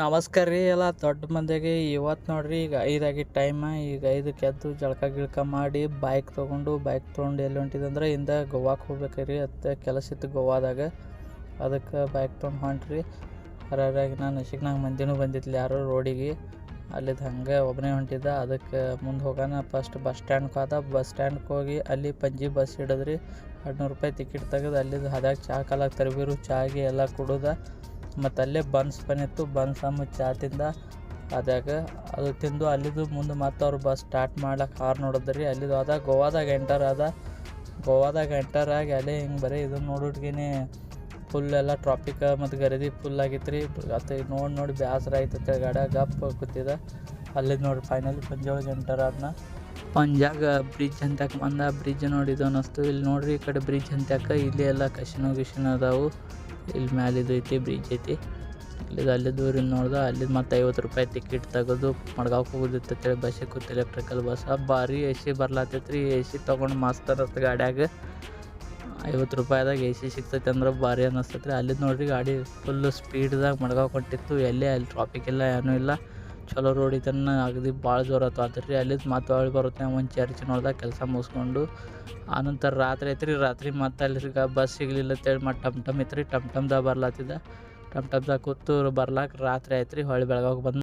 ನಮಸ್ಕಾರ ರೀ ಎಲ್ಲ ದೊಡ್ಡ ಮಂದಿಗೆ. ಇವತ್ತು ನೋಡ್ರಿ ಈಗ 5 ಆಗಿತ್ತು ಟೈಮ್. ಈಗ 5ಕ್ಕೆ ಎದ್ದು ಜಳಕ ಗಿಳಕ ಮಾಡಿ ಬೈಕ್ ತೊಗೊಂಡು ಎಲ್ಲಿ ಹೊಂಟಿದಂದ್ರೆ ಇಂದ ಗೋವಾಕ್ಕೆ ಹೋಗ್ಬೇಕು ರೀ. ಅತ್ತೆ ಕೆಲಸ ಇತ್ತು ಗೋವಾದಾಗ, ಅದಕ್ಕೆ ಬೈಕ್ ತೊಗೊಂಡು ಹೊಂಟ್ರಿ. ಹರಾರಾಗಿ ನಾನು ನಶಿಕ್ನಾಗ ಮಂದಿನೂ ಬಂದಿದ್ಲಿ ಯಾರೋ ರೋಡಿಗೆ. ಅಲ್ಲಿದ್ದು ಹಂಗೆ ಒಬ್ಬನೇ ಹೊಂಟಿದ್ದ. ಅದಕ್ಕೆ ಮುಂದೆ ಹೋಗೋಣ ಫಸ್ಟ್ ಬಸ್ ಸ್ಟ್ಯಾಂಡ್ಗೆ ಹೋದ. ಬಸ್ ಸ್ಟ್ಯಾಂಡ್ಗೆ ಹೋಗಿ ಅಲ್ಲಿ ಪಂಜಿ ಬಸ್ ಹಿಡಿದ್ರಿ. 200 ರೂಪಾಯಿ ಟಿಕೆಟ್ ತೆಗೆದು ಅಲ್ಲಿದ್ದು ಹದಾಗ ಚಹಾ ಕಾಲಾಗ ತರಬೀರು ಚಾಗಿ ಎಲ್ಲ ಕುಡುದ. ಮತ್ತು ಅಲ್ಲೇ ಬನ್ಸ್ ಬಂದಿತ್ತು, ಬನ್ಸ್ ಚಹಾ ತಿಂದ. ಅದಾಗ ಅದು ತಿಂದು ಅಲ್ಲಿದ್ದು ಮುಂದೆ ಮತ್ತೆ ಅವ್ರು ಬಸ್ ಸ್ಟಾರ್ಟ್ ಮಾಡ್ಲಿಕ್ಕೆ ಹಾರು ನೋಡಿದ್ರಿ. ಅಲ್ಲಿದ್ದು ಅದ ಗೋವಾದಾಗ ಎಂಟರ್ ಆಗಿ ಅಲ್ಲೇ ಹಿಂಗೆ ಬರೀ ಇದನ್ನು ನೋಡಿಟ್ಗಿನೇ ಫುಲ್ ಎಲ್ಲ ಟ್ರಾಫಿಕ್ ಮತ್ತು ಗರದಿ ಫುಲ್ ಆಗಿತ್ತು ರೀ. ಅದು ನೋಡಿ ಬೇಸರ ಆಯ್ತು ಗಾಡ್ಯಾಗ ಗಪ್ ಕೂತಿದ್ದ. ಅಲ್ಲಿದ್ದು ನೋಡಿ ಫೈನಲಿ ಪಂಜಾಳಗೆ ಎಂಟರ್ ಆದ್ನ. ಪಂಜಾಗ ಬ್ರಿಡ್ಜ್ ಅಂತ್ಯಾಕೆ ಬಂದ. ಬ್ರಿಡ್ಜ್ ನೋಡಿದ್ದು ಅನ್ನಿಸ್ತು. ಇಲ್ಲಿ ನೋಡ್ರಿ ಈ ಕಡೆ ಬ್ರಿಡ್ಜ್ ಅಂತ್ಯಾಕೆ ಇಲ್ಲಿ ಎಲ್ಲ ಕಶಿನೋ ಅದಾವು. ಇಲ್ಲಿ ಮ್ಯಾಲಿದು ಐತಿ ಬ್ರಿಡ್ಜ್ ಐತಿ. ಅಲ್ಲಿ ದೂರ ಇಲ್ಲಿ ನೋಡ್ದೆ. ಅಲ್ಲಿದ್ದು ಮತ್ತೆ 50 ರೂಪಾಯಿ ಟಿಕೆಟ್ ತೆಗೆದು ಮಡ್ಗಾವ್ಕೆ ಹೋಗೋದಿತ್ತು ಅಂತೇಳಿ ಬಸ್ಸಿಗೆ ಕೂತು ಎಲೆಕ್ಟ್ರಿಕಲ್ ಬಸ್. ಭಾರಿ ಎ ಸಿ ಬರ್ಲಾತೈತೆ ರೀ. ಎ ಸಿ ತೊಗೊಂಡು ಮಸ್ತ್ ಅನ್ನಿಸ್ತು ಗಾಡ್ಯಾಗ. 50 ರೂಪಾಯಿದಾಗ ಎ ಸಿ ಸಿಗ್ತೈತೆ ಅಂದ್ರೆ ಭಾರಿ ಅನ್ನಿಸ್ತೈತೆ ರೀ. ಅಲ್ಲಿದ್ದು ನೋಡ್ರಿ ಗಾಡಿ ಫುಲ್ಲು ಸ್ಪೀಡ್ದಾಗ ಮಡ್ಗಾವ್ಕೆ ಹೊಂಟಿತ್ತು. ಅಲ್ಲಿ ಟ್ರಾಫಿಕ್ ಇಲ್ಲ ಏನೂ ಇಲ್ಲ. ಚಲೋ ರೋಡ್ ಐತನ್ನ ಅಗದಿ ಭಾಳ ಜೋರು ಆತು ರೀ. ಅಲ್ಲಿದ್ದು ಮತ್ತೆ ಹೊಳ್ಳಿ ಬರುತ್ತೆ ಒಂದು ಚರ್ಚ್ ನೋಡ್ದಾಗ ಕೆಲಸ ಮುಗಿಸ್ಕೊಂಡು. ಆನಂತರ ರಾತ್ರಿ ಐತೆ ರೀ. ರಾತ್ರಿ ಮತ್ತೆ ಅಲ್ಲಿ ಬಸ್ ಸಿಗಲಿಲ್ಲ ಅಂತೇಳಿ ಮತ್ತೆ ಟಮ್ ಇತ್ತು ರೀ. ಟಮ್ದಾಗ ಬರ್ಲಾತಿದ್ದ. ಟಮ್ದಾಗ ಕೂತು ಬರ್ಲಾಕ ರಾತ್ರಿ ಆಯ್ತು ರೀ. ಹೊಳ್ಳಿ ಬೆಳಗಾವಿಗೆ ಬಂದು